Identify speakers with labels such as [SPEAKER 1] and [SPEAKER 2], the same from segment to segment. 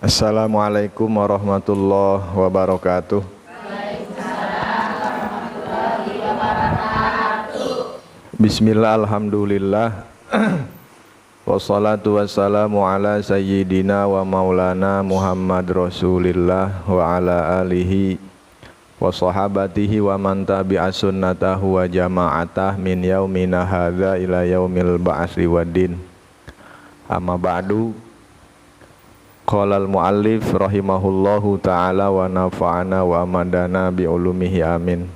[SPEAKER 1] Assalamualaikum warahmatullahi wabarakatuh. Bismillah, alhamdulillah. Wassalatu wassalamu ala sayyidina wa maulana Muhammad Rasulillah wa ala alihi wa sahabatihi wa man tabi'a sunnatahu wa jama'atah min yaumina hadza ila yaumil ba'tsri waddin. Amma ba'du. Qala al-muallif rahimahullahu ta'ala wa nafa'ana wa amadana bi ulumihi amin.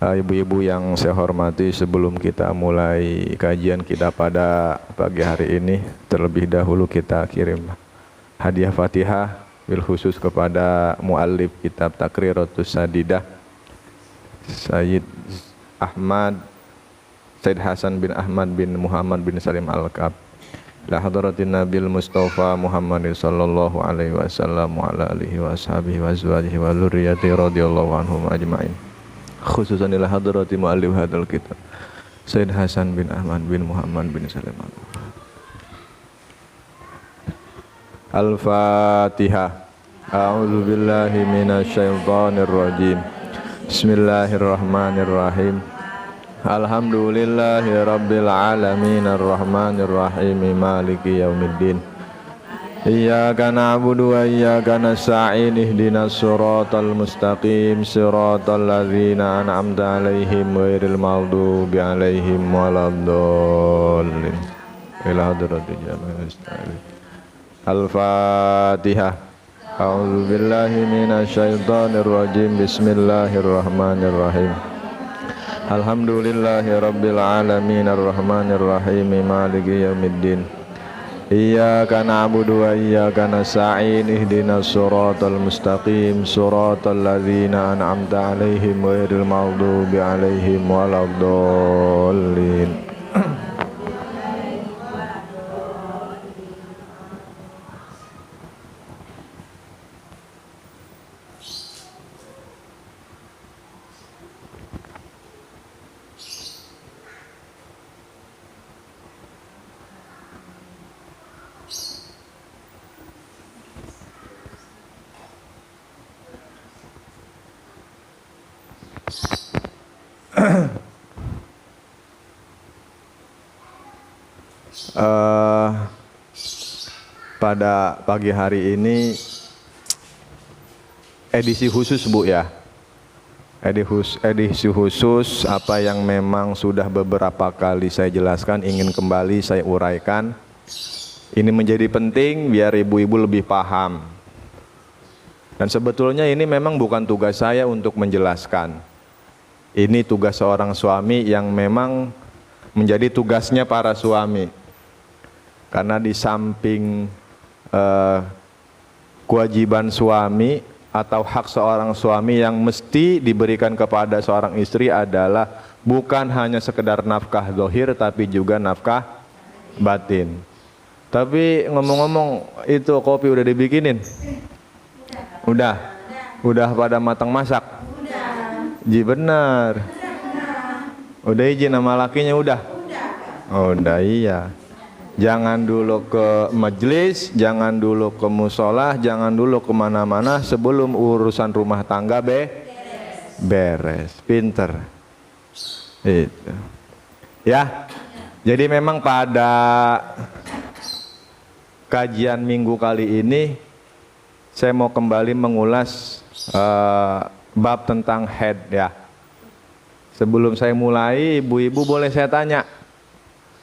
[SPEAKER 1] Ibu-ibu yang saya hormati, sebelum kita mulai kajian kita pada pagi hari ini, terlebih dahulu kita kirim hadiah Fatihah bil khusus kepada muallif kitab Taqriratus Sadidah Sayyid Hasan bin Ahmad bin Muhammad bin Salim Al-Kab la hadratin Nabil Mustafa Muhammadin sallallahu alaihi wasallam wa ala alihi wa ashabihi wa azwajihi wa dzurriyyati radhiyallahu anhum ajmain. Khususan ila hadrati muallif hadzal kitab Sayyid Hasan bin Ahmad bin Muhammad bin Salim Al-Fatihah. A'udzu billahi minasy syaithanir rajim. Bismillahirrahmanirrahim. Alhamdulillahi rabbil alamin arrahmanir rahim maliki yaumiddin. Iyyaka na'budu wa iyyaka nasta'in ihdinas siratal mustaqim siratal ladzina an'amta 'alaihim ghairil maghdubi 'alaihim waladdallin. Ila hadratil jami'il mustaqim. Al-Fatihah. A'udzu billahi minasy syaithanir rajim. Bismillahirrahmanirrahim. Alhamdulillahi rabbil alamin arrahmanir rahim maliki yaumiddin. Iyyaka na'budu wa iyyaka nasta'in ihdinas siratal mustaqim siratal ladzina an'amta 'alaihim ghairil maghdubi 'alaihim waladdallin. Pada pagi hari ini edisi khusus Bu ya. Edisi khusus apa yang memang sudah beberapa kali saya jelaskan, ingin kembali saya uraikan. Ini menjadi penting biar ibu-ibu lebih paham. Dan sebetulnya ini memang bukan tugas saya untuk menjelaskan. Ini tugas seorang suami yang memang menjadi tugasnya para suami. Karena di samping kewajiban suami atau hak seorang suami yang mesti diberikan kepada seorang istri adalah bukan hanya sekedar nafkah zahir tapi juga nafkah batin. Tapi ngomong-ngomong, itu kopi udah dibikinin? Udah pada matang masak? Ji benar. Udah izin sama lakinya udah? Udah iya. Jangan dulu ke majelis, jangan dulu ke musola, jangan dulu kemana-mana sebelum urusan rumah tangga beres. Pinter. Itu. Ya. Jadi memang pada kajian minggu kali ini saya mau kembali mengulas bab tentang head ya. Sebelum saya mulai, ibu-ibu boleh saya tanya.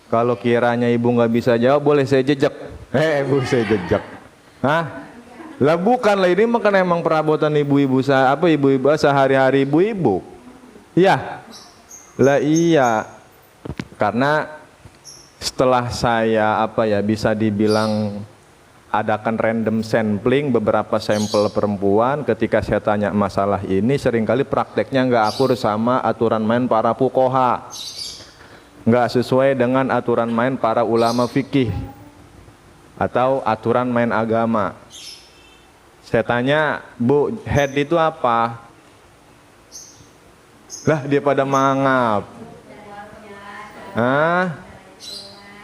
[SPEAKER 1] Kalau kiranya ibu nggak bisa jawab, boleh saya jejak. Bu saya jejak. Hah? Lah bukan lah, ini makan emang perabotan ibu-ibu ibu-ibu sehari-hari ibu-ibu. Iya. Lah iya. Karena setelah saya bisa dibilang adakan random sampling beberapa sampel perempuan, ketika saya tanya masalah ini seringkali prakteknya nggak akur sama aturan main para fuqaha. Nggak sesuai dengan aturan main para ulama fikih atau aturan main agama. Saya tanya, Bu, head itu apa? Lah dia pada mangap. Hah?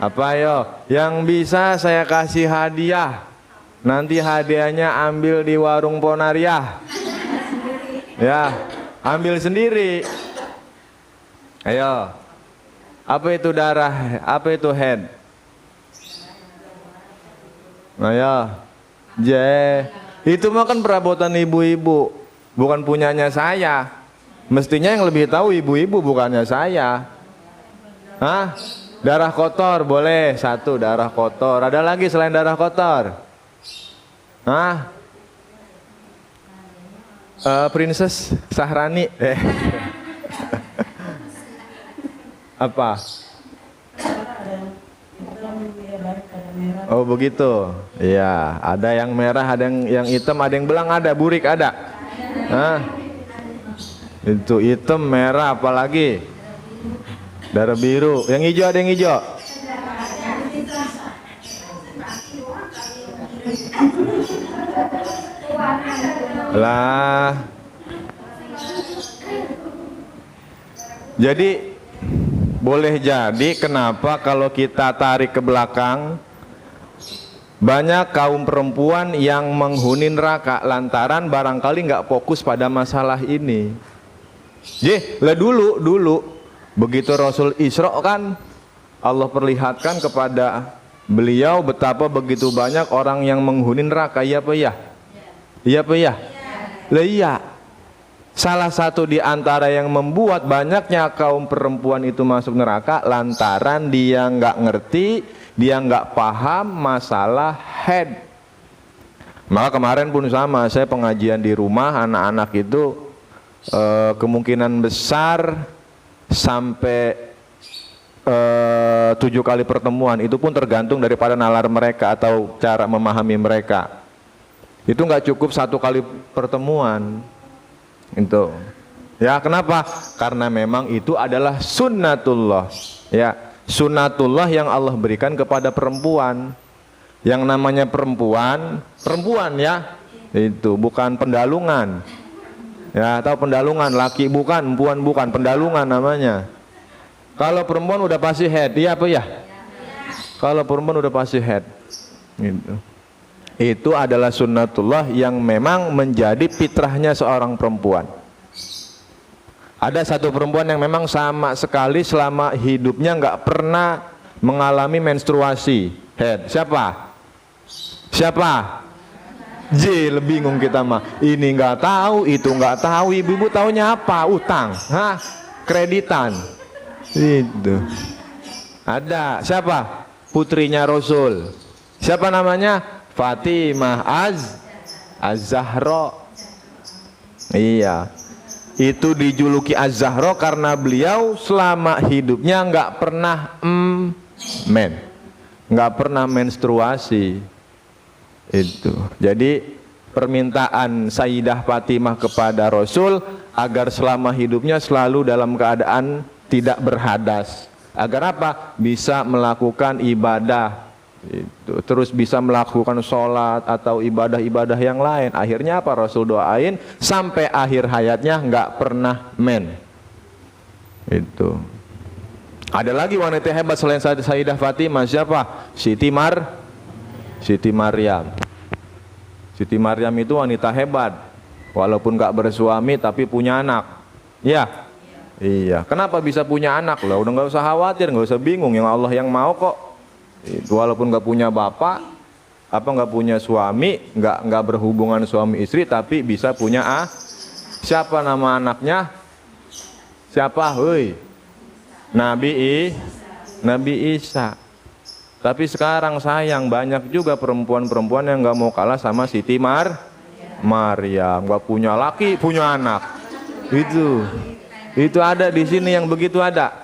[SPEAKER 1] Apa yo? Yang bisa saya kasih hadiah. Nanti hadiahnya ambil di warung Ponariah. Ya, ambil sendiri. Ayo. Apa itu darah? Apa itu head? Ayo. Itu mah kan perabotan ibu-ibu, bukan punyanya saya. Mestinya yang lebih tahu ibu-ibu, bukannya saya. Hah? Darah kotor boleh, satu darah kotor. Ada lagi selain darah kotor? Hah? Princess Sahrani. Apa? Oh begitu. Iya, ada yang merah, ada yang hitam, ada yang belang, ada burik, ada. Hah? Itu hitam, merah, apalagi? Darah biru. Yang hijau ada yang hijau. Lah. Jadi boleh jadi kenapa kalau kita tarik ke belakang banyak kaum perempuan yang menghuni neraka lantaran barangkali nggak fokus pada masalah ini. Lah dulu begitu Rasul Isra kan Allah perlihatkan kepada beliau betapa begitu banyak orang yang menghuni neraka. Iya apa ya? Iya apa ya? Lah iya. Salah satu di antara yang membuat banyaknya kaum perempuan itu masuk neraka lantaran dia nggak ngerti, dia nggak paham masalah head. Maka kemarin pun sama, saya pengajian di rumah, anak-anak itu kemungkinan besar sampai 7 kali pertemuan, itu pun tergantung daripada nalar mereka atau cara memahami mereka. Itu nggak cukup 1 kali pertemuan. Itu ya, kenapa? Karena memang itu adalah sunnatullah, ya, sunnatullah yang Allah berikan kepada perempuan. Yang namanya perempuan ya, itu bukan pendalungan, ya, atau pendalungan laki bukan, perempuan bukan, pendalungan namanya. Kalau perempuan udah pasti head, iya apa ya? Kalau perempuan udah pasti head, gitu. Itu adalah sunnatullah yang memang menjadi fitrahnya seorang perempuan. Ada satu perempuan yang memang sama sekali selama hidupnya nggak pernah mengalami menstruasi head. Siapa? Lebih bingung kita mah. Ini nggak tahu, itu nggak tahu. Ibu-ibu taunya apa? Utang, kreditan. Itu. Ada siapa? Putrinya Rasul. Siapa namanya? Fatimah Az-Zahra. Iya, itu dijuluki Az-Zahra karena beliau selama hidupnya nggak pernah nggak pernah menstruasi. Itu jadi permintaan Sayyidah Fatimah kepada Rasul agar selama hidupnya selalu dalam keadaan tidak berhadas, agar apa? Bisa melakukan ibadah itu, terus bisa melakukan sholat atau ibadah-ibadah yang lain. Akhirnya apa? Rasul doain sampai akhir hayatnya nggak pernah itu. Ada lagi wanita hebat selain Sayyidah Fatimah. Siapa? Siti Maryam. Siti Maryam itu wanita hebat, walaupun nggak bersuami tapi punya anak. Ya, iya. Kenapa bisa punya anak? Lah udah nggak usah khawatir, nggak usah bingung, yang Allah yang mau kok. Itu walaupun nggak punya bapak, nggak punya suami, nggak berhubungan suami istri, tapi bisa punya siapa nama anaknya? Siapa? Nabi Isa. Tapi sekarang sayang banyak juga perempuan-perempuan yang nggak mau kalah sama Siti Maryam, nggak punya laki, punya anak. Itu ada di sini yang begitu ada.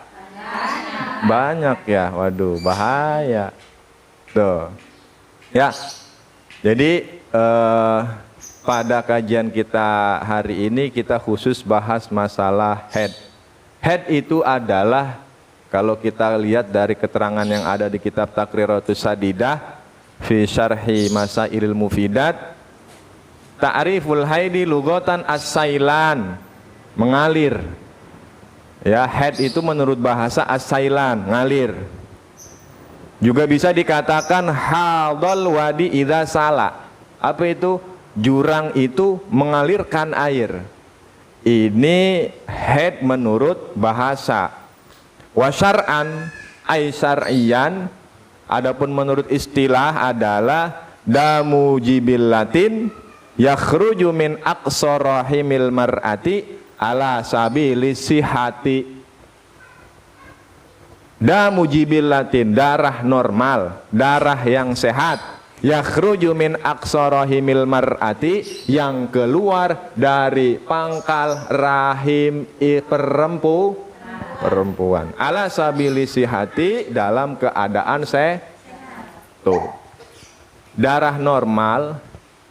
[SPEAKER 1] Banyak ya, waduh bahaya tuh ya. Jadi pada kajian kita hari ini kita khusus bahas masalah head itu adalah, kalau kita lihat dari keterangan yang ada di kitab Taqriratus Sadidah fi syarhi Masailil Mufidat, ta'riful haidi lughatan as-sailan, mengalir. Ya, head itu menurut bahasa as-sailan, ngalir. Juga bisa dikatakan haldol wadi idza sala. Apa itu? Jurang itu mengalirkan air. Ini haid menurut bahasa. Wa syar'an ay syar'iyan, adapun menurut istilah adalah damu jibillatin yakhruju min aqsa rahimil mar'ati ala sabili sihati. Damu jibillatin, darah normal, darah yang sehat. Yakhruju min aqsa rahimil mar'ati, yang keluar dari pangkal rahim perempuan. Ala sabili sihati, dalam keadaan tuh. Darah normal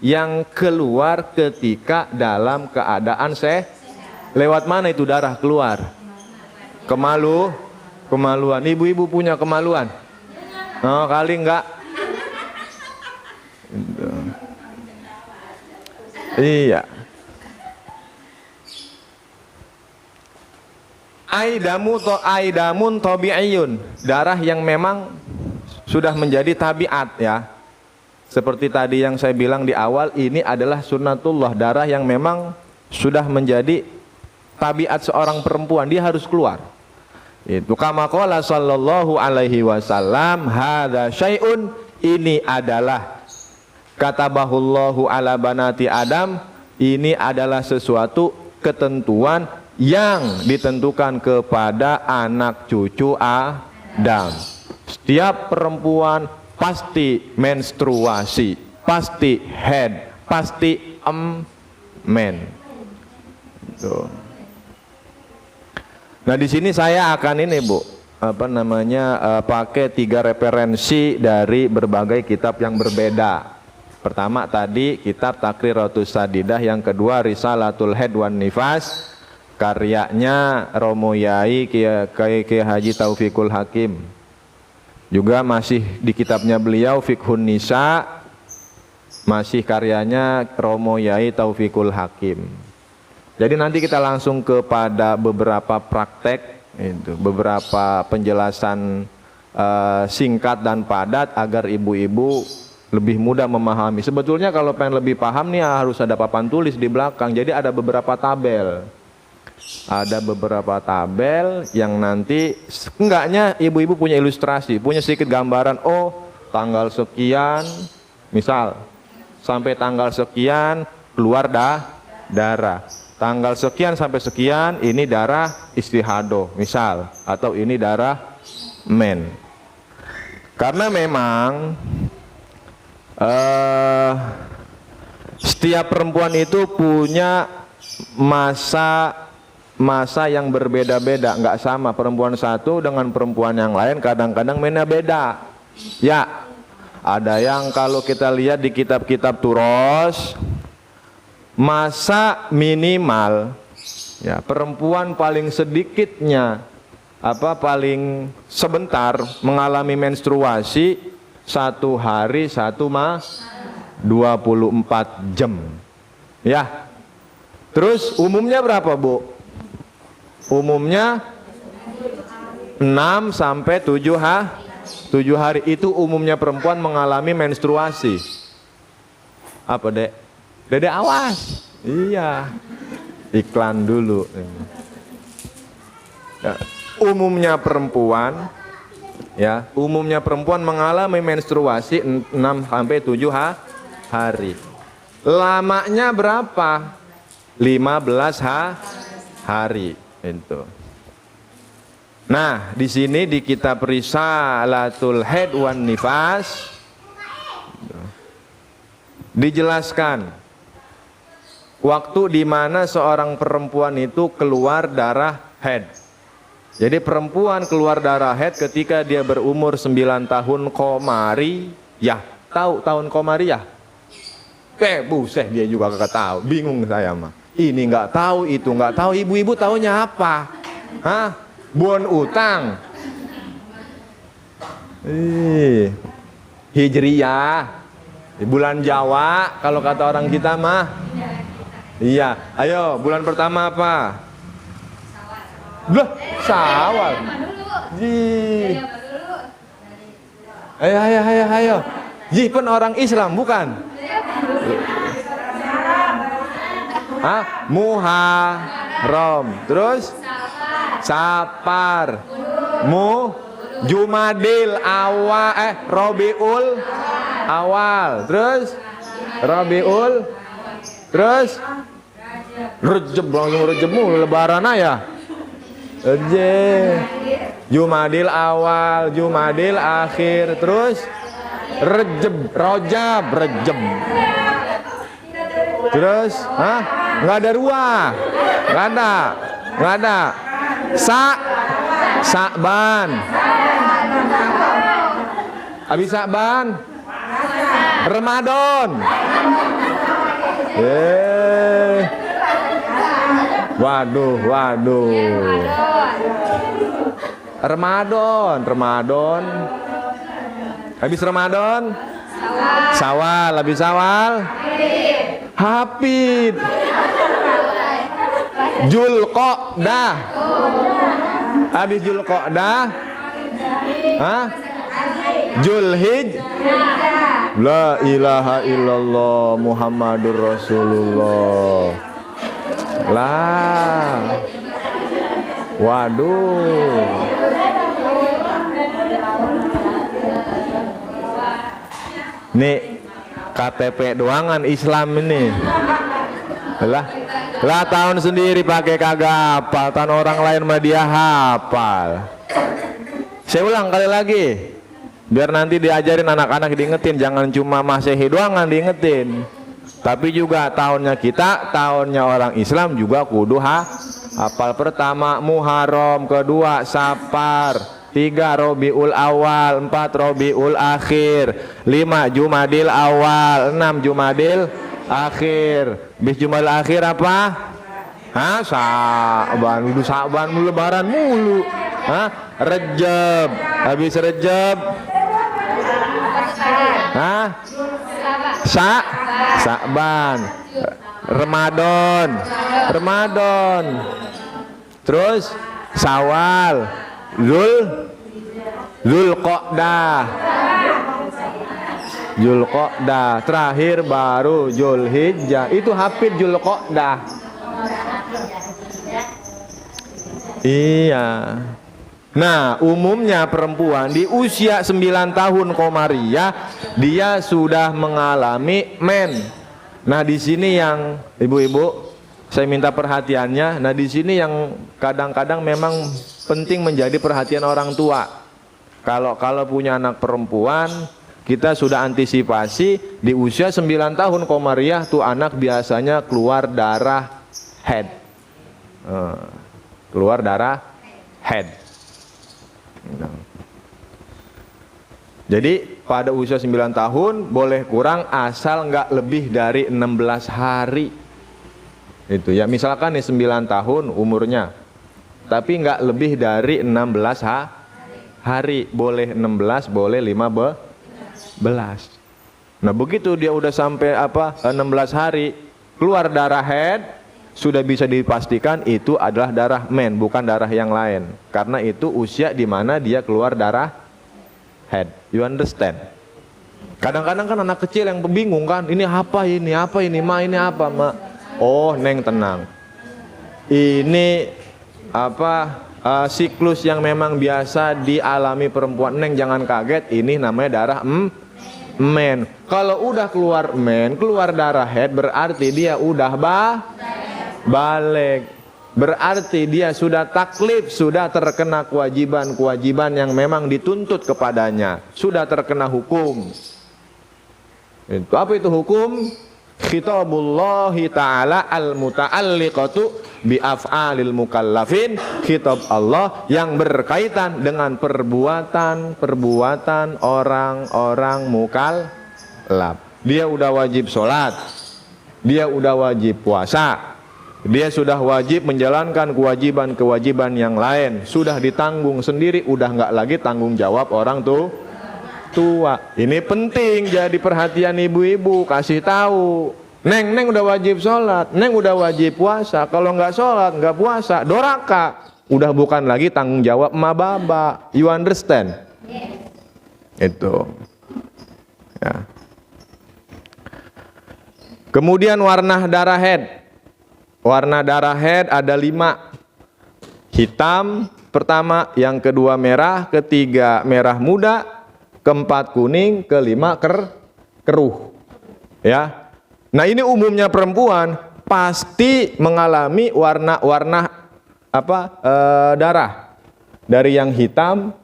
[SPEAKER 1] yang keluar ketika dalam keadaan lewat mana itu darah keluar? Kemaluan. Ibu-ibu punya kemaluan? Oh, kali enggak? Iya. Aidamun tabi'iyun, darah yang memang sudah menjadi tabiat ya. Seperti tadi yang saya bilang di awal, ini adalah sunnatullah, darah yang memang sudah menjadi tabiat seorang perempuan, dia harus keluar. Itu kama qala sallallahu alaihi wasallam, hadza syai'un, ini adalah katabahullahu ala banati Adam, ini adalah sesuatu ketentuan yang ditentukan kepada anak cucu Adam. Setiap perempuan pasti menstruasi, pasti head, pasti men. Nah di sini saya akan ini Bu, pakai 3 referensi dari berbagai kitab yang berbeda. Pertama tadi kitab Takriratus Sadidah, yang kedua Risalatul Haid wan Nifas, karyanya Romo Yai Kiai Haji Taufikul Hakim. Juga masih di kitabnya beliau Fiqhun Nisa, masih karyanya Romo Yai Taufikul Hakim. Jadi nanti kita langsung kepada beberapa praktek, itu beberapa penjelasan singkat dan padat agar ibu-ibu lebih mudah memahami. Sebetulnya kalau pengen lebih paham nih harus ada papan tulis di belakang. Jadi ada beberapa tabel. Ada beberapa tabel yang nanti enggaknya ibu-ibu punya ilustrasi, punya sedikit gambaran. Oh, tanggal sekian, misal sampai tanggal sekian keluar darah. Tanggal sekian sampai sekian ini darah istihadoh misal, atau ini darah men. Karena memang setiap perempuan itu punya masa yang berbeda-beda, nggak sama. Perempuan satu dengan perempuan yang lain kadang-kadang mainnya beda. Ya, ada yang kalau kita lihat di kitab-kitab turos, masa minimal ya perempuan paling sedikitnya paling sebentar mengalami menstruasi 1 hari 24 jam ya. Terus umumnya berapa Bu? Umumnya 6 sampai 7 hari itu umumnya perempuan mengalami menstruasi. Apa Dek? Dede awas. Iya. Iklan dulu. Ya, umumnya perempuan mengalami menstruasi 6 sampai 7 hari. Lamanya berapa? 15 hari itu. Nah, di sini di kitab Risalatul Haid wan Nifas dijelaskan waktu di mana seorang perempuan itu keluar darah haid. Jadi perempuan keluar darah haid ketika dia berumur 9 tahun komariah. Tahu tahun komariah? Buset, dia juga kagak tahu. Bingung saya mah. Ini nggak tahu, itu nggak tahu. Ibu-ibu taunya apa? Hah? Bon utang. Hijriyah. Di bulan Jawa kalau kata orang kita mah. Iya, ayo bulan pertama apa? Lah, Syawal. Ayo. Ji pun orang Islam bukan? Muharram. Terus Safar. Jumadil awal, Rabiul awal. Terus Rabiul. Terus Rejab, langsung Rejab mulu lebaran aja. Jumadil awal, Jumadil akhir. Terus Rojab. Terus nggak ada ruah, nggak ada. Sa'ban. Habis Sa'ban Ramadan. Waduh. Ramadan. Habis Ramadan Syawal. Habis Syawal Hafid. Zulqa'dah. Habis Zulqa'dah Zulhijjah. La ilaha illallah Muhammadur Rasulullah. Lah. Waduh. Nih KTP doangan Islam ini. Lah tahun sendiri pakai kagak hafal, tahun orang lain mah dia hafal. Saya ulang kali lagi, biar nanti diajarin anak-anak diingetin, jangan cuma Masehi doangan diingetin, tapi juga tahunnya kita, tahunnya orang Islam juga kudu hafal. Pertama Muharram, kedua Safar, 3 Rabiul Awal, 4 Rabiul Akhir, 5 Jumadil Awal, 6 Jumadil Akhir. Bis Jumadil Akhir apa? Sa'ban. Udah Sa'ban mulu, lebaran mulu. Rejab. Habis Rejab Sa'ban. Ramadan. Terus Syawal. Zulqa'dah, terakhir baru Zulhijjah. Itu Hafid Zulqa'dah. Iya. Nah, umumnya perempuan di usia 9 tahun komariah dia sudah mengalami men. Nah, di sini yang ibu-ibu saya minta perhatiannya. Nah, di sini yang kadang-kadang memang penting menjadi perhatian orang tua. Kalau punya anak perempuan, kita sudah antisipasi di usia 9 tahun komariah tuh anak biasanya keluar darah head. Keluar darah head. Jadi pada usia 9 tahun boleh kurang asal nggak lebih dari 16 hari. Itu ya, misalkan nih 9 tahun umurnya, tapi nggak lebih dari 16 hari. Boleh 16, boleh 15. Nah begitu dia udah sampai 16 hari keluar darah head, sudah bisa dipastikan itu adalah darah men, bukan darah yang lain. Karena itu usia di mana dia keluar darah head. You understand? Kadang-kadang kan anak kecil yang bingung kan, ini apa ini ma, ini apa ma? Oh neng tenang, ini siklus yang memang biasa dialami perempuan. Neng jangan kaget, ini namanya darah men. Kalau udah keluar men, keluar darah head, berarti dia udah balik. Berarti dia sudah taklif, sudah terkena kewajiban yang memang dituntut kepadanya, sudah terkena hukum. Itu apa itu hukum? Khitabullahi ta'ala al-muta'alliqatu bi'af'alil mukallafin. Khitab Allah yang berkaitan dengan perbuatan orang-orang mukallaf. Dia udah wajib sholat, dia udah wajib puasa, dia sudah wajib menjalankan kewajiban yang lain, sudah ditanggung sendiri, udah nggak lagi tanggung jawab orang tua. Ini penting jadi perhatian ibu-ibu, kasih tahu. Neng udah wajib sholat, neng udah wajib puasa. Kalau nggak sholat, nggak puasa, doraka. Udah bukan lagi tanggung jawab emak baba. You understand? Itu. Ya. Kemudian warna darah head. Warna darah haid ada 5. Hitam pertama, yang kedua merah, ketiga merah muda, keempat kuning, kelima keruh. Ya. Nah, ini umumnya perempuan pasti mengalami warna-warna darah. Dari yang hitam,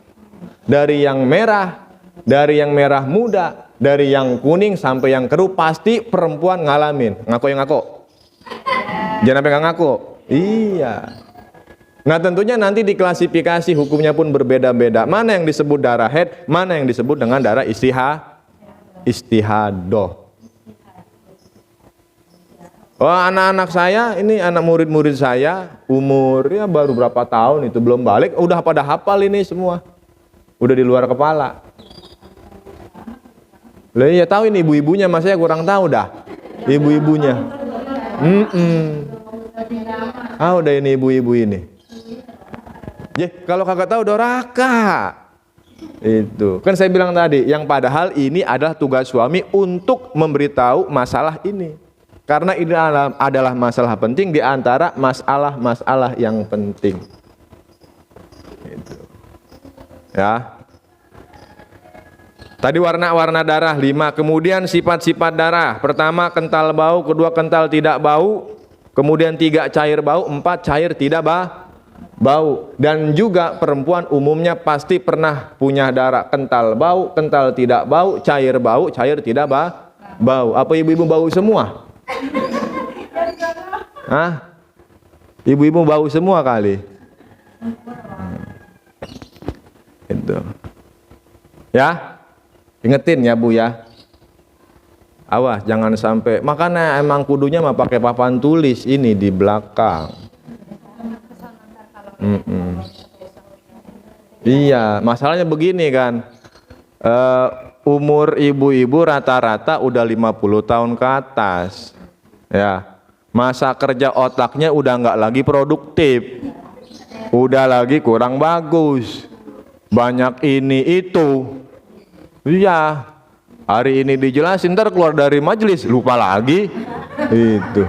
[SPEAKER 1] dari yang merah, dari yang merah muda, dari yang kuning sampai yang keruh, pasti perempuan ngalamin. Ngaku yang ngaku. Jangan sampai nggak ngaku. Iya. Nah, tentunya nanti diklasifikasi hukumnya pun berbeda-beda. Mana yang disebut darah haid, mana yang disebut dengan darah istihadoh. Oh, anak-anak saya, ini anak murid-murid saya, umurnya baru berapa tahun itu, belum balik, udah pada hafal ini semua. Udah di luar kepala. Lah iya tahu ini ibu-ibunya, mas saya kurang tahu dah. Ibu-ibunya. Udah ini ibu-ibu ini. Kalau kagak tahu doraka. Itu. Kan saya bilang tadi, yang padahal ini adalah tugas suami untuk memberitahu masalah ini. Karena ini adalah masalah penting di antara masalah-masalah yang penting. Itu. Ya. Tadi warna-warna darah 5, kemudian sifat-sifat darah. Pertama kental bau, kedua kental tidak bau, kemudian 3 cair bau, 4 cair tidak bau. Dan juga perempuan umumnya pasti pernah punya darah kental bau, kental tidak bau, cair tidak bau. Apa ibu-ibu bau semua? Hah? Ibu-ibu bau semua kali. Itu. Ya? Ingetin ya Bu ya. Awas jangan sampai. Makanya emang kudunya mah pakai papan tulis ini di belakang. Iya, masalahnya begini kan. Umur ibu-ibu rata-rata udah 50 tahun ke atas. Ya. Masa kerja otaknya udah nggak lagi produktif. Udah lagi kurang bagus. Banyak ini itu. Iya, hari ini dijelasin, ntar keluar dari majelis lupa lagi. Itu.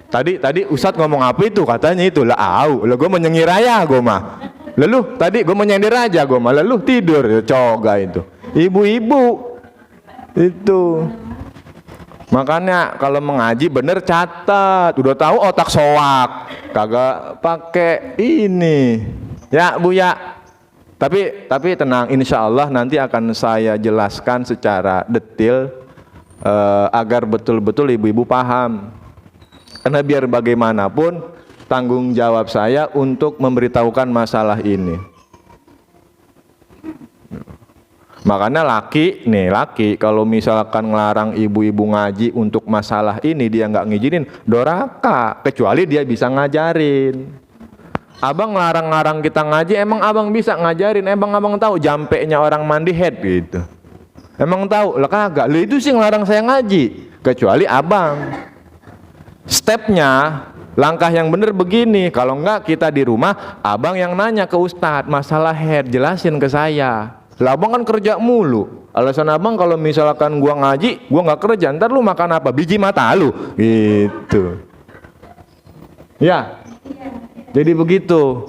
[SPEAKER 1] Tadi Ustadz ngomong apa itu? Katanya itu lah, gue menyengir aja gue mah. Lalu tadi gue menyindir aja gue mah, lalu tidur coga itu. Ibu-ibu itu. Makanya kalau mengaji bener catat, udah tahu otak soak, kagak pakai ini. Ya Bu ya. Tapi tenang, insya Allah nanti akan saya jelaskan secara detail agar betul-betul ibu-ibu paham. Karena biar bagaimanapun tanggung jawab saya untuk memberitahukan masalah ini. Makanya laki kalau misalkan ngelarang ibu-ibu ngaji untuk masalah ini dia nggak ngizinin, doraka, kecuali dia bisa ngajarin. Abang larang-larang kita ngaji, emang abang bisa ngajarin? Emang abang tahu jampeknya orang mandi head gitu? Emang tahu? Lah kagak. Lah itu sih ngelarang saya ngaji. Kecuali abang. Stepnya, langkah yang bener begini. Kalau enggak kita di rumah, abang yang nanya ke ustadz masalah head, jelasin ke saya. Lah abang kan kerja mulu. Alasan abang kalau misalkan gua ngaji, gua nggak kerja. Ntar lu makan apa? Biji mata lu. Gitu. Ya. Jadi begitu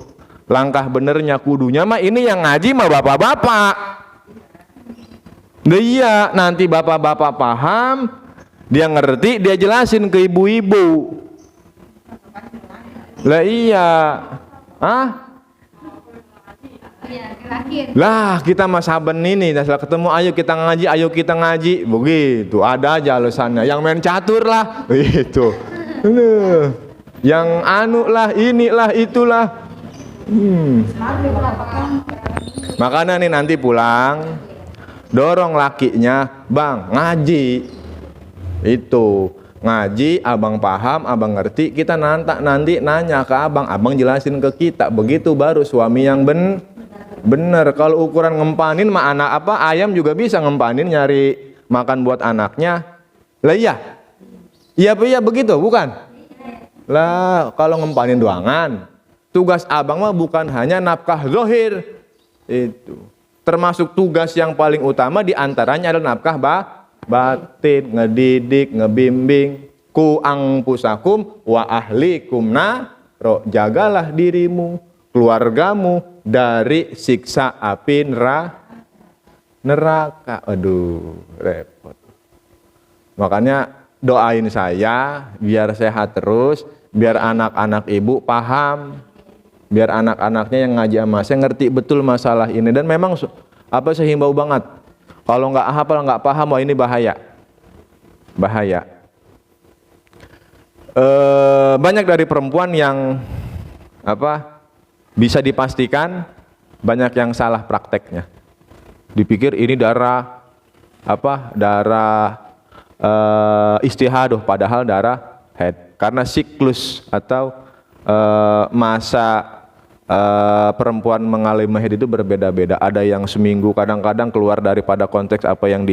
[SPEAKER 1] langkah benernya kudunya mah ini yang ngaji mah bapak-bapak. Nah iya, nanti bapak-bapak paham, dia ngerti, dia jelasin ke ibu-ibu. Lah iya. Lah kita mah saben ini setelah ketemu ayo kita ngaji. Begitu, ada aja alasannya. Yang main catur lah, gitu. Yang anu lah, inilah, itulah. Makanya nih nanti pulang dorong lakinya, bang ngaji. Itu ngaji, abang paham, abang ngerti, kita nanti nanya ke abang jelasin ke kita. Begitu baru suami yang bener. Kalau ukuran ngempanin mah ayam juga bisa ngempanin, nyari makan buat anaknya. Lah iya begitu bukan? Lah kalau ngempanin doangan, tugas abang mah bukan hanya nafkah zahir. Itu termasuk tugas yang paling utama diantaranya adalah nafkah batin, ngedidik, ngebimbing. ku angpusakum wa ahlikum naro, jagalah dirimu, keluargamu dari siksa api neraka. Aduh, repot. Makanya doain saya biar sehat terus, biar anak-anak ibu paham, biar anak-anaknya yang ngaji sama saya ngerti betul masalah ini. Dan memang saya himbau banget, kalau nggak hafal, nggak paham, wah ini bahaya. Banyak dari perempuan yang bisa dipastikan banyak yang salah prakteknya. Dipikir ini darah istihadah, padahal darah haid. Karena siklus atau masa perempuan mengalami haid itu berbeda-beda. Ada yang seminggu, kadang-kadang keluar daripada konteks apa yang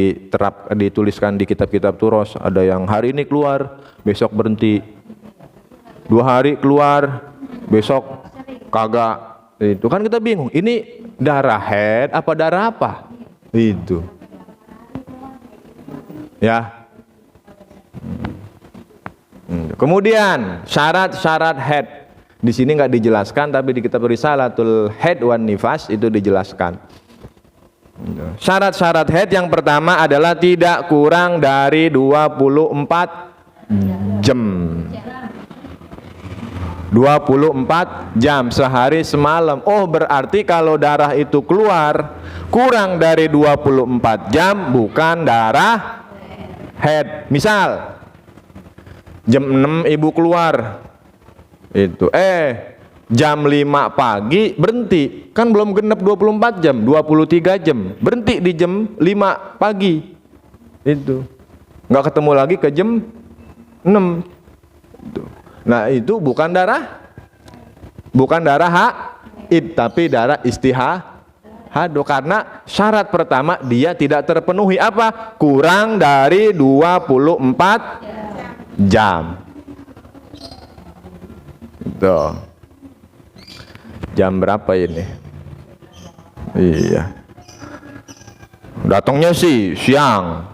[SPEAKER 1] dituliskan di kitab-kitab turos. Ada yang hari ini keluar, besok berhenti. 2 hari keluar, besok kagak. Itu kan kita bingung, ini darah haid apa darah apa? Itu. Ya. Kemudian syarat-syarat haid. Di sini nggak dijelaskan, tapi di kitab Risalatul Haid wan Nifas itu dijelaskan. Syarat-syarat haid yang pertama adalah tidak kurang dari 24 jam. 24 jam sehari semalam. Oh, berarti kalau darah itu keluar kurang dari 24 jam bukan darah haid. Misal jam 6 ibu keluar itu, jam 5 pagi berhenti, kan belum genap 24 jam, 23 jam, berhenti di jam 5 pagi itu, nggak ketemu lagi ke jam 6 itu. Nah itu bukan darah haid, tapi darah istihadah, karena syarat pertama dia tidak terpenuhi apa? Kurang dari 24 jam. Tuh. Jam berapa ini? Iya. Datangnya sih siang.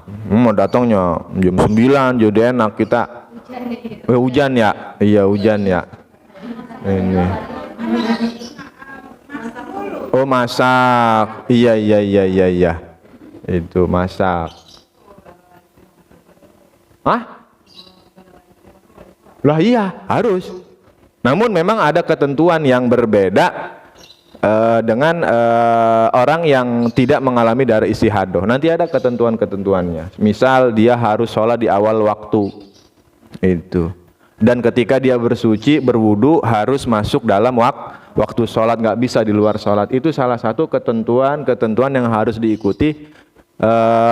[SPEAKER 1] Datangnya jam 9, jadi enak kita. Hujan ya? Iya, hujan ya. Ini. Oh, masak. Iya. Itu masak. Hah? Lah iya, harus. Namun memang ada ketentuan yang berbeda dengan orang yang tidak mengalami darah istihadah. Nanti ada ketentuan-ketentuannya. Misal dia harus sholat di awal waktu. Itu. Dan ketika dia bersuci, berwudu harus masuk dalam waktu sholat, nggak bisa di luar sholat. Itu salah satu ketentuan yang harus diikuti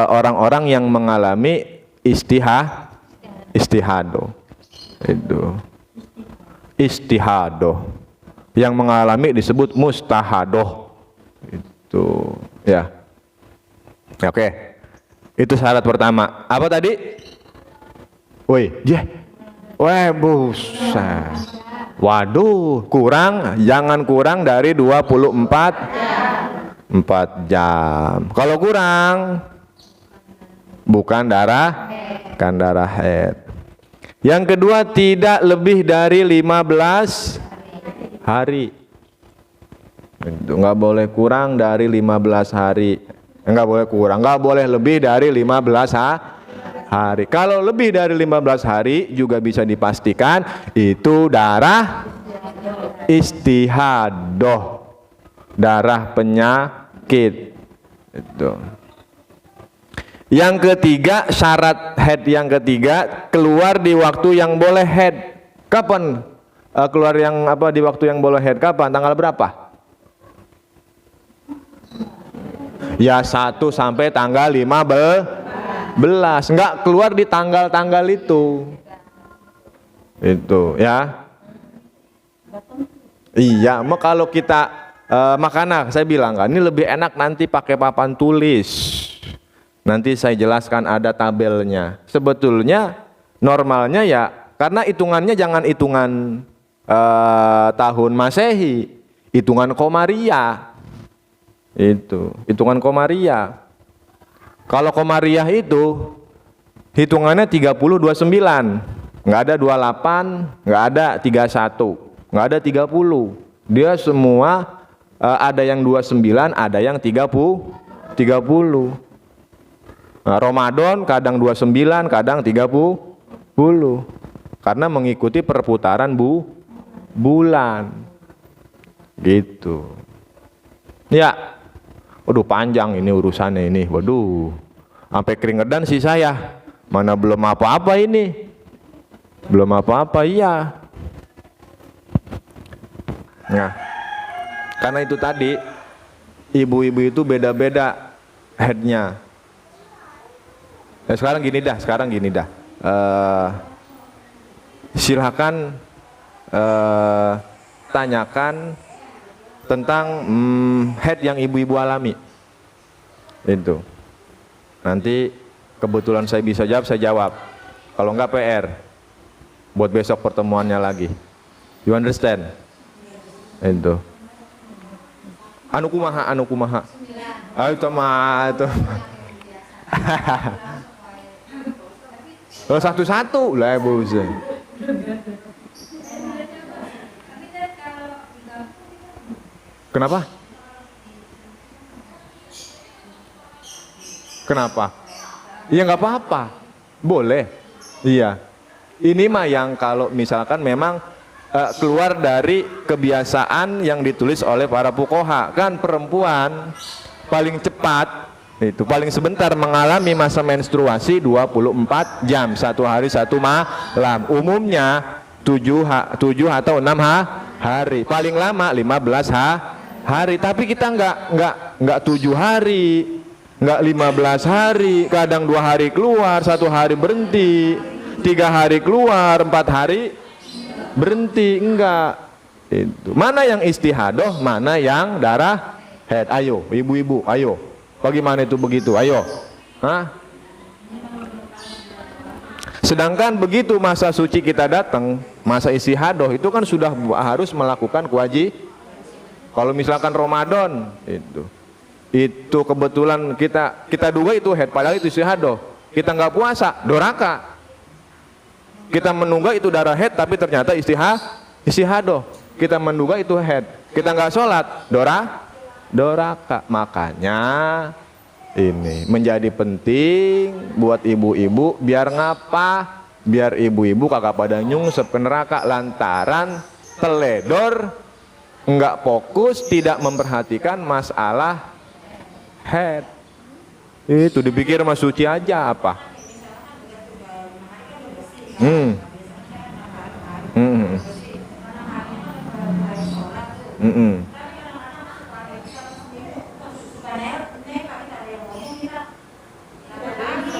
[SPEAKER 1] orang-orang yang mengalami istihadah. Itu. Istihadah. Yang mengalami disebut mustahadoh. Itu. Ya. Oke. Itu syarat pertama. Apa tadi? Buset. Waduh, jangan kurang dari 24 jam. Kalau kurang bukan darah haid. Yang kedua, tidak lebih dari 15 hari. Nggak boleh kurang dari 15 hari. Nggak boleh lebih dari 15 hari. Kalau lebih dari 15 hari juga bisa dipastikan itu darah istihadah, darah penyakit. Itu. Yang ketiga, syarat haid yang ketiga, keluar di waktu yang boleh haid. Kapan keluar di waktu yang boleh haid? Kapan? Tanggal berapa? Ya 1 sampai tanggal 15. Enggak keluar di tanggal-tanggal itu ya. Iya, kalau kita makanya saya bilang kan, ini lebih enak nanti pakai papan tulis. Nanti saya jelaskan, ada tabelnya. Sebetulnya normalnya ya, karena hitungannya jangan hitungan tahun Masehi, hitungan Komariah. Itu, hitungan Komariah. Kalau Komariah itu hitungannya 3029. nggak ada 28, nggak ada 31, nggak ada 30. Dia semua ada yang 29, ada yang 30. Nah, Ramadan kadang 29, kadang 30. Karena mengikuti perputaran bulan. Gitu. Ya. Waduh, panjang ini urusannya ini. Waduh. Sampai keringetan sih saya. Mana belum apa-apa ini. Belum apa-apa, iya. Nah, karena itu tadi ibu-ibu itu beda-beda headnya. Sekarang gini dah. Silakan tanyakan tentang head yang ibu-ibu alami. Itu. Nanti kebetulan saya bisa jawab, saya jawab. Kalau enggak PR. Buat besok pertemuannya lagi. You understand? Itu. Anu kumaha. Itu mah itu. Kalau satu-satu lah Bu. Kenapa? Iya nggak apa-apa, boleh. Iya. Ini mah yang kalau misalkan memang keluar dari kebiasaan yang ditulis oleh para fuqaha. Kan perempuan paling cepat itu paling sebentar mengalami masa menstruasi 24 jam, 1 hari 1 malam. Umumnya 7 atau 6 hari. Paling lama 15 hari. Tapi kita enggak 7 hari, enggak 15 hari, kadang 2 hari keluar, 1 hari berhenti, 3 hari keluar, 4 hari berhenti, enggak. Itu. Mana yang istihadoh, mana yang darah head? Ayo, ibu-ibu, ayo. Bagaimana itu begitu? Ayo. Hah? Sedangkan begitu masa suci kita datang, masa istihadoh itu kan sudah harus melakukan kewajiban. Kalau misalkan Ramadan itu kebetulan kita duga itu head, padahal itu istihadoh. Kita nggak puasa, doraka. Kita menduga itu darah head, tapi ternyata istihadoh. Kita menduga itu head. Kita nggak sholat, doraka. Makanya ini menjadi penting buat ibu-ibu biar ngapa? Biar ibu-ibu kagak pada nyungsep ke neraka lantaran teledor, enggak fokus, tidak memperhatikan masalah head. Itu dipikir mah suci aja apa?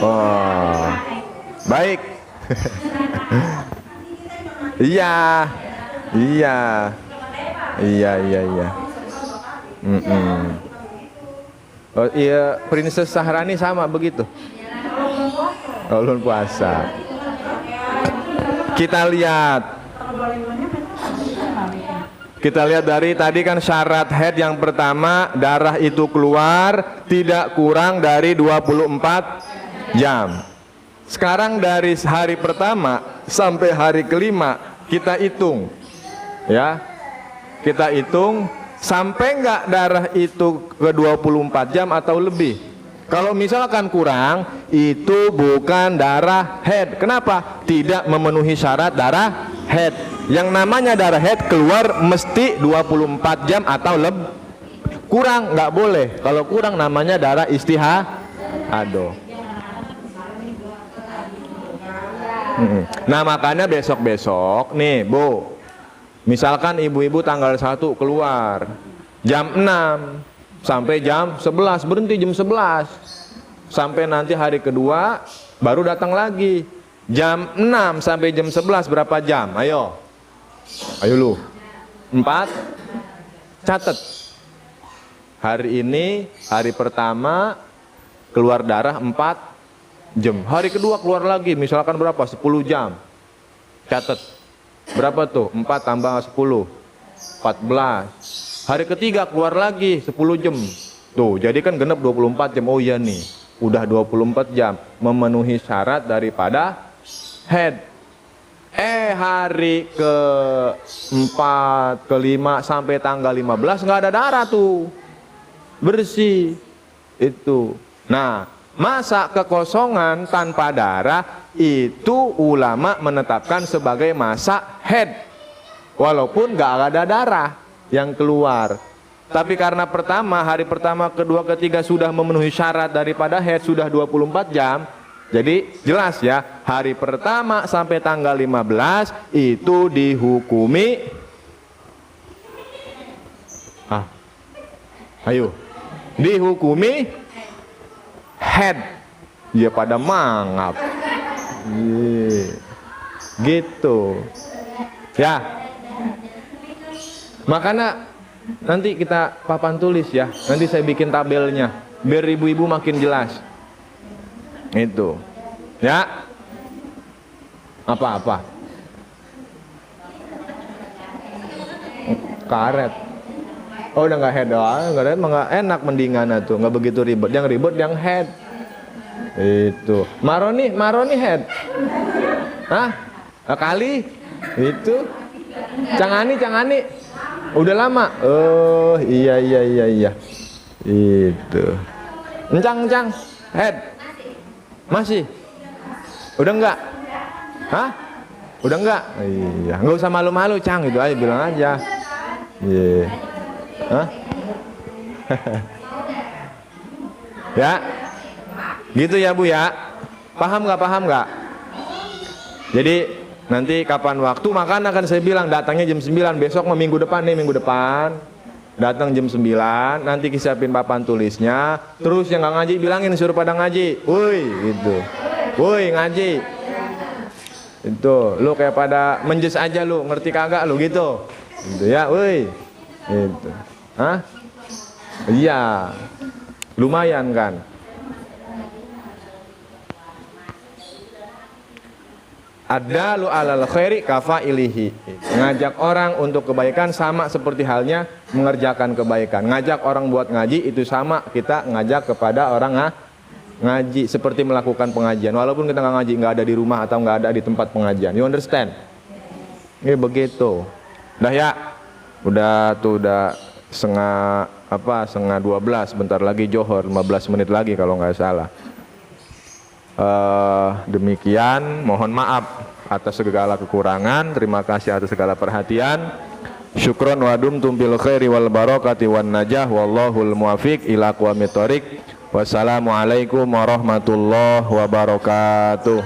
[SPEAKER 1] Oh, baik. Iya. Oh iya, Princess Sahrani sama begitu. Belum puasa. Kita lihat dari tadi kan syarat head yang pertama, darah itu keluar tidak kurang dari 24 jam. Sekarang dari hari pertama sampai hari kelima kita hitung. Ya. Kita hitung sampai enggak darah itu ke 24 jam atau lebih. Kalau misalkan kurang, itu bukan darah head. Kenapa? Tidak memenuhi syarat darah head. Yang namanya darah head keluar mesti 24 jam atau lebih. Kurang nggak boleh. Kalau kurang namanya darah istihadoh. Nah makanya besok-besok nih Bu, misalkan ibu-ibu tanggal 1 keluar jam 6 sampai jam 11, berhenti jam 11 sampai nanti hari kedua baru datang lagi jam 6 sampai jam 11, berapa jam? Ayo lu 4. Catat hari ini hari pertama keluar darah 4 jam, hari kedua keluar lagi misalkan berapa? 10 jam. Catat berapa tuh? 4 tambah 10 14. Hari ketiga keluar lagi 10 jam. Tuh, jadi kan genap 24 jam. Oh iya nih, udah 24 jam memenuhi syarat daripada head. Hari ke-4, ke-5 sampai tanggal 15 nggak ada darah tuh. Bersih. Itu. Nah, masa kekosongan tanpa darah itu ulama menetapkan sebagai masa haid. Walaupun nggak ada darah yang keluar. Tapi karena hari pertama, kedua, ketiga sudah memenuhi syarat daripada haid, sudah 24 jam. Jadi jelas ya, hari pertama sampai tanggal 15 itu dihukumi dihukumi haid. Ya pada mangap. Gitu. Ya. Makanya nanti kita papan tulis ya. Nanti saya bikin tabelnya biar ibu-ibu makin jelas. Itu. Ya. Apa-apa? Karet. Oh udah nggak head doang, nggak enak mendingan tuh, nggak begitu ribet. Yang ribet yang head. Itu. Maroni head. Hah? Kali? Itu. Cangani. Udah lama. Oh iya. Itu. Encang head. Masih? Udah enggak? Hah? Udah enggak? Iya, enggak usah malu-malu, Cang, itu aja bilang aja. Iya. Hah? Ya. Gitu ya, Bu ya. Paham enggak? Jadi nanti kapan waktu makan akan saya bilang datangnya jam 9, besok minggu depan. Datang jam 9, nanti siapin papan tulisnya. Terus yang nggak ngaji bilangin suruh pada ngaji. Woi, gitu. Woi, ngaji. Itu, lu kayak pada menjes aja lu, ngerti kagak lu gitu. Gitu ya, woi. Itu. Hah? Iya. Lumayan kan? Adalu alal khairi kafailihi. Ngajak orang untuk kebaikan sama seperti halnya mengerjakan kebaikan. Ngajak orang buat ngaji itu sama kita ngajak kepada orang ngaji, seperti melakukan pengajian. Walaupun kita nggak ngaji, nggak ada di rumah atau nggak ada di tempat pengajian. You understand? Ini begitu. Dah ya. Udah setengah 12, bentar lagi Johor, 15 menit lagi kalau nggak salah. Demikian, mohon maaf atas segala kekurangan, terima kasih atas segala perhatian. Syukron wa dumtum bil khairi wal barakati wan najah wallahul muwafiq ila aqwamit thoriq. Wassalamualaikum warahmatullahi wabarakatuh.